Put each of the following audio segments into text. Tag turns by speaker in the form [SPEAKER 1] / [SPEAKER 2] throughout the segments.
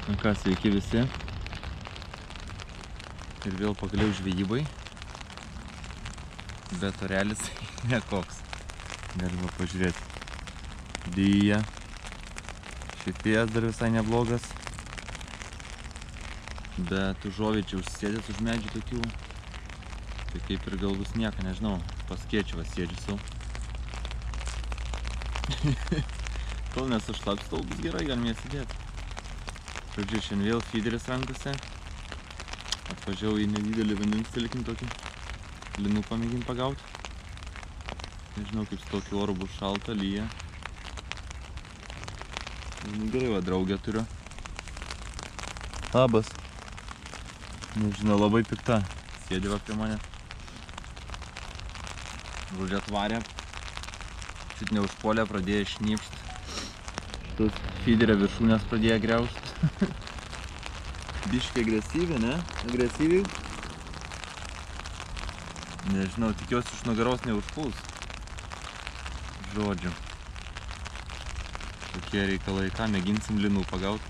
[SPEAKER 1] Na ką, sveiki visi. Ir vėl pagaliau žvejybai. Bet orelis nekoks. Galima pažiūrėti. Dyja. Šities dar visai neblogas. Bet užuoviečiai užsėdės už medžių tokių. Tai kaip ir gal bus nieko, nežinau. Paskėčiavas sėdžiu sau. Kol nesušlaps, tol bus gerai, galime sėdėti. Žodžiu, šiandien vėl feederis rankose. Atvažiavau į nedidelį vandens telkinį tokį. Linų pamėgim pagauti. Nežinau, kaip su tokiu oru bus šalta, lyja. Nu, gerai, va, draugę turiu. Labas. Nežinau, labai pikta. Sėdė va prie mane. Žodžiu, atvarė. Šit neužpuolė, pradėjo šnypšt. Šitus feederio viršūnės pradėjo griaužt. Biškiai agresyviai, ne? Agresyviai. Nežinau, tikiuosi iš nugaros neužpuls. Žodžiu. Tokie reikalai. Ką, mėginsim linų pagaut.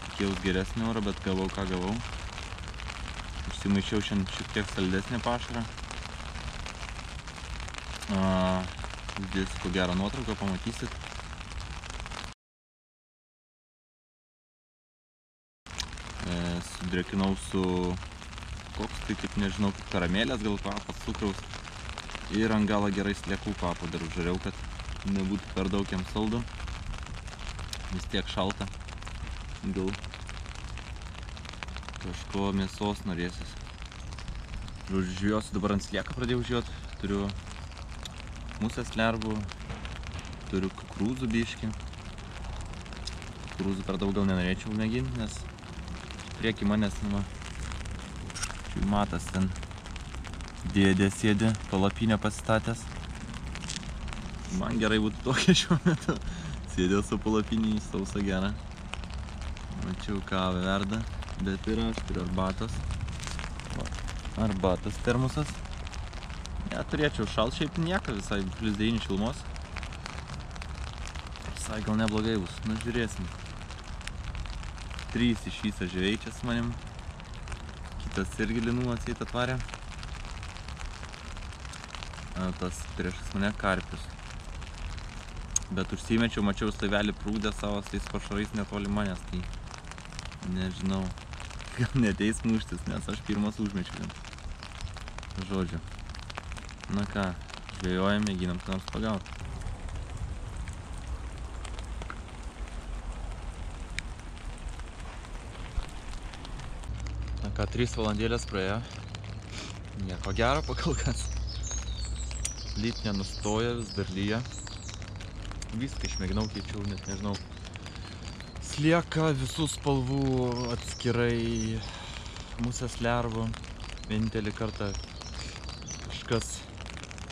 [SPEAKER 1] Tikėjaus geresnį orą, bet gavau ką gavau. Užsimaišiau šiandien šiek tiek saldesnį pašarą. Uždėsiu ko gerą nuotrauką, pamatysit. Sudrėkinau su koks, tai kaip nežinau, kaip karamelės gal kvapas, cukraus. Ir ant galo gerai sliekų kvapą dar užžariau, kad nebūtų per daug jam saldu. Vis tiek šalta. Gal kažko mėsos norėsis. Žodžiu, žvejosiu, dabar ant slieką pradėjau žvejot. Turiu musės lervų, turiu kukurūzų biškį. Kukurūzų per daug gal nenorėčiau mėginti, nes prieki manęs, matas ten dėdė sėdė, palapinę pasistatęs. Man gerai būtų tokia šiuo metu. Sėdė su palapinį, sausa gera. Mačiau kavą verda, bet ir aš turiu arbatos. Arbatos termosas. Neturėčiau šalt, šiaip nieko, visai +9 šilumos. Visai gal neblogai bus, nu žiūrėsim. 3 iš viso žvejai čia su manim. Kitas irgi linų atseit atvarė. Tas priešas mane karpius. Bet užsimečiau, mačiau slaivelį prūdę savo tais pašarais netoli manęs, tai nežinau. Gal neteis muštis, nes aš pirmas užmečiau. Žodžiu. Na ką, žvejojam, mėginam ką nors pagauti. Na ką, 3 valandėlės praėjo. Nieko gero pakol kas. Lyt nenustoja, vis dar lyja. Viską išmėginau, keičiau, net nežinau. Slieką visų spalvų atskirai, musės lervų. Vienintelį kartą kažkas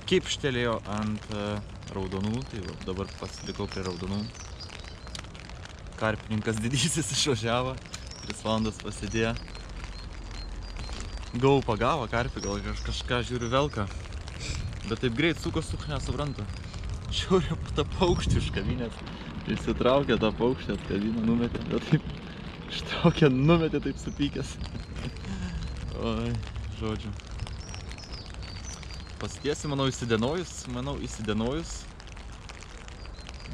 [SPEAKER 1] kipštelėjo ant raudonų, tai dabar pasilikau prie raudonų. Karpininkas didysis išvažiavo, 3 valandas pasidėjo. Gavau pagavo karpį, gal kažką žiūriu velką. Bet taip greit suko, nesuprantu. Žiūriu tą paukštį iš kavinės. Įsitraukė tą paukštį, atkabino, numetė. Bet taip ištraukė, numetė taip supykęs. Oi, žodžiu. Pasitiesi, manau, įsidienojus.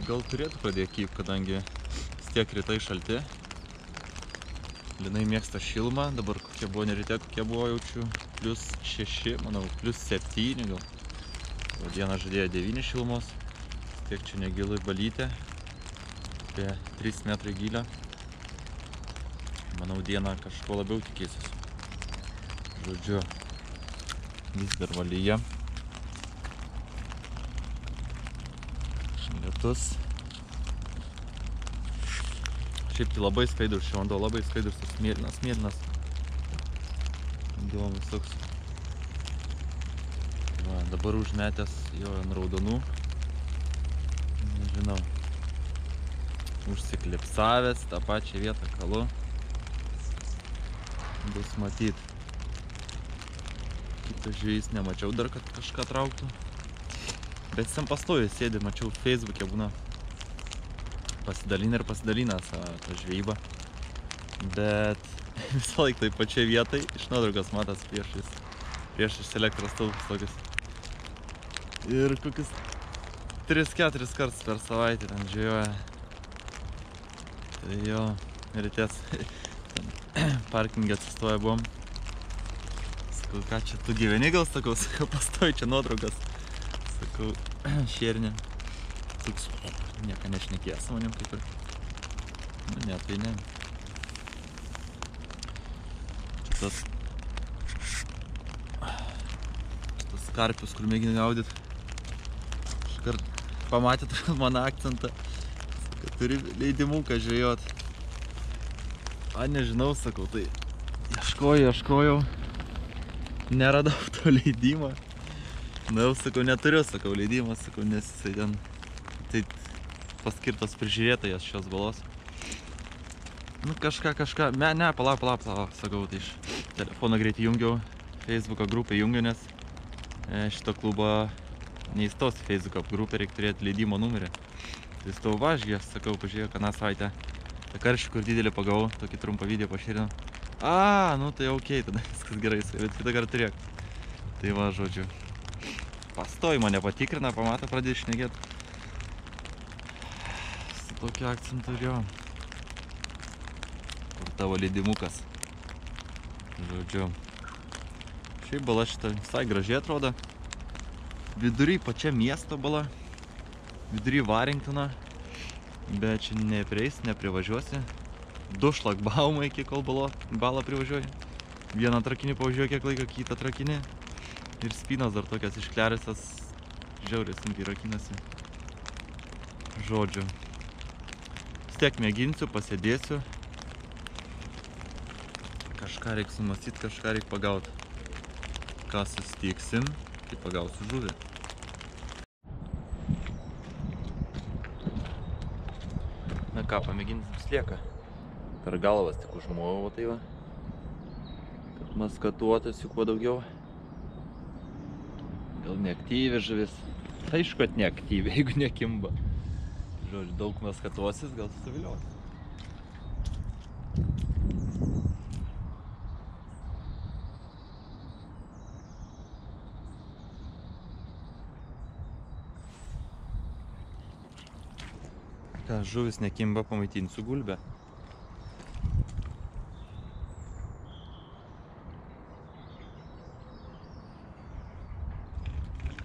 [SPEAKER 1] Gal turėtų pradėti kyp, kadangi vis tiek rytai šalti. Linai mėgsta šilumą, dabar kokie buvo neryte, kokie buvo jaučiu, +6, manau, +7 gal. O dieną žadėjo 9 šilumos, tiek čia negilui balytė, apie 3 metrai gylio. Manau, dieną kažko labiau tikėsis. Žodžiu, vis dar valyja. Lietus. Šiaip tai labai skaidrus, šio vanduo labai skaidrus, tas mėlynas. Įdomus toks. Va, dabar užmetęs jo ant raudonų. Nežinau. Užsiklipsavęs, tą pačią vietą kalu. Bus matyt. Kitas žvejys nemačiau dar, kad kažką trauktų. Bet jis ten pastoviai sėdi, mačiau Facebook'e būna. pasidalina tą žvejybą. Bet visą laiką tai pačiai vietai iš nuotraukos matas priešais elektros stulpus tokius. Ir kokius 3-4 kartus per savaitę ten žvejoja. Tai jo, ryties parkingė atsistoję buvom. Sakau, ką čia tu gyveni gal, sakau, pastoji čia nuotraukas. Sakau, šernė. Toks, nieko nešnekėjo su manim kaip ir. Nu, ne, tai ne. Tas karpius, kur mėgina gaudyt. Iškart pamatėt mano akcentą, kad turi leidimuką žvejot. Nežinau, sakau, tai ieškojau, neradau to leidimą. Na jau, sakau, neturiu, sakau, leidimą, sakau, nes jisai ten tai paskirtas prižiūrėtojas šios balos. Nu, kažką, ne, palauk, sakau, tai iš telefono greitai jungiau, Facebooko grupę jungiu, nes šito klubo neįstos į Facebooko grupę, reikia turėti leidimo numerį. Tai įstau važgės, sakau, pažiūrėjau, aną savaitę. Ta karšį, kur didelį pagavau, tokį trumpą video pašėrinau. Nu tai okei, tada viskas gerai, bet kitą kartą turėk. Tai va, žodžiu. Pastoji mane patikrina, pamato, pradėjo šnekėt. Su tokiu akcentu ir jo. Kur tavo leidimukas. Žodžiu. Šiaip bala šitą visai gražiai atrodo. Vidury pačia miesto bala. Vidury Varingtono. Bet čia neprieis, neprivažiuosi. 2 šlagbaumai iki kol balą privažiuoji. Vieną trakinį pavažiuoji kiek laiko, kitą trakinį. Ir spynos dar tokias iškleriusios. Žiauriai sunkiai rakinasi. Žodžiu. Vis tiek mėginsiu, pasėdėsiu. Kažką reik sumąstyt, kažką reik pagaut. Ką susitiksim, tai pagausiu žuvį. Na ką, pamėginsim slieka. Per galvas tik užmojau, tai va. Kad maskatuotųsi kuo daugiau. Gal neaktyvi žuvis. Aišku, kad neaktyvi, jeigu nekimba. Žodžiu, daug maskatuosis, gal susivilios. Ką, žuvis nekimba, pamaitinsiu gulbę.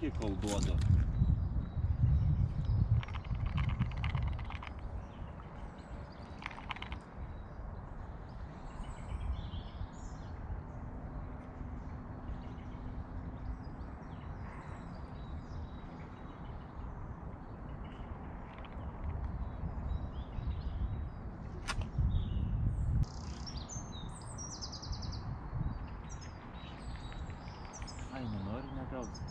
[SPEAKER 1] Kiek kol duoda. Nenori negauti.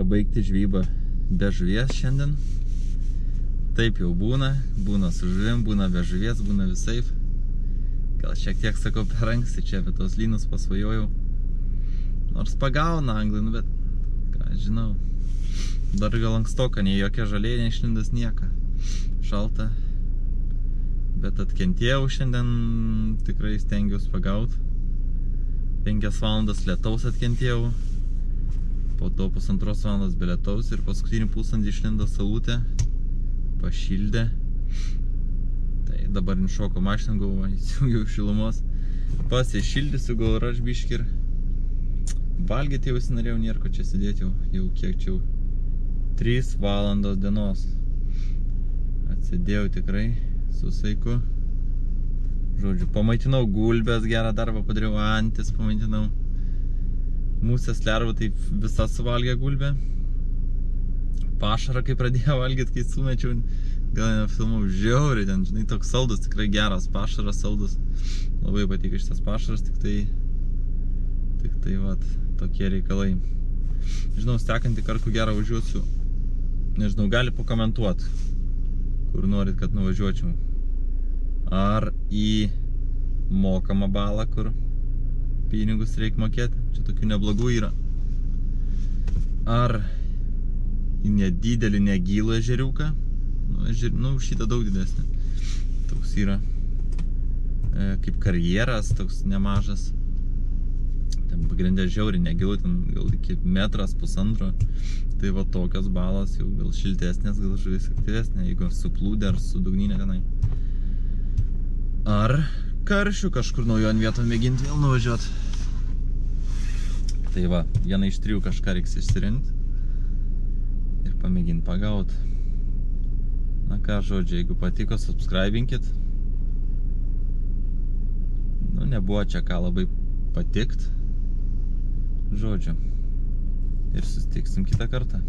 [SPEAKER 1] Baigti žvejybą be žuvies šiandien. Taip jau būna su žuvim, būna be žuvies, būna visaip. Gal šiek tiek, sakau, per anksti čia apie tos lynus pasvajojau. Nors pagauna anglai, nu bet, ką žinau. Dar gal ankstoka, nei jokia žalė, nei išlindas nieko. Šalta. Bet atkentėjau šiandien, tikrai stengiausi pagaut. 5 valandas lietaus atkentėjau. Po to 1,5 valandos be lietaus ir paskutinį pusvalandį išlindo saulutė, pašildė. Tai dabar šoko mašiną, galvoju, įsijungiau šilumos. Pasišildysiu, gal ir aš biškį ir valgyti jau įsinorėjau, nėra ko čia sėdėti jau kiek čia 3 valandos dienos. Atsidėjau tikrai su saiku. Žodžiu, pamaitinau gulbės, gerą darbą padariau, antis pamaitinau. Musės lervų tai visą suvalgė gulbė. Pašarą, kai pradėjo valgyti, kai sumečiau, gal nefilmau, žiauriai ten, žinai, toks saldus, tikrai geras pašaras, saldus. Labai patiko šitas pašaras, tik tai vat, tokie reikalai. Žinau, sekantį kartą gerą važiuosiu, nežinau, gali pakomentuoti, kur norit, kad nuvažiuočiau. Ar į mokamą balą, kur pinigus reikia mokėti, čia tokių neblogų yra. Ar į nedidelį, negilų ežeriuką, nu, šitą daug didesnį. Toks yra kaip karjeras, toks nemažas. Ten pagrindė žiauriai negilų, ten gal iki metras, pusantro. Tai va tokios balos jau gal šiltesnės, gal žuvis aktyvesnė, jeigu suplūdė ar su dugninė tenai. Ar karšių kažkur naujon vietom mėginti vėl nuvažiuoti. Tai va, vieną iš 3 kažką reiks išsirinkti ir pamėginti pagaut. Na ką, žodžiu, jeigu patiko, subscribinkit. Nu, nebuvo čia ką labai patikt. Žodžiu. Ir susitiksim kitą kartą.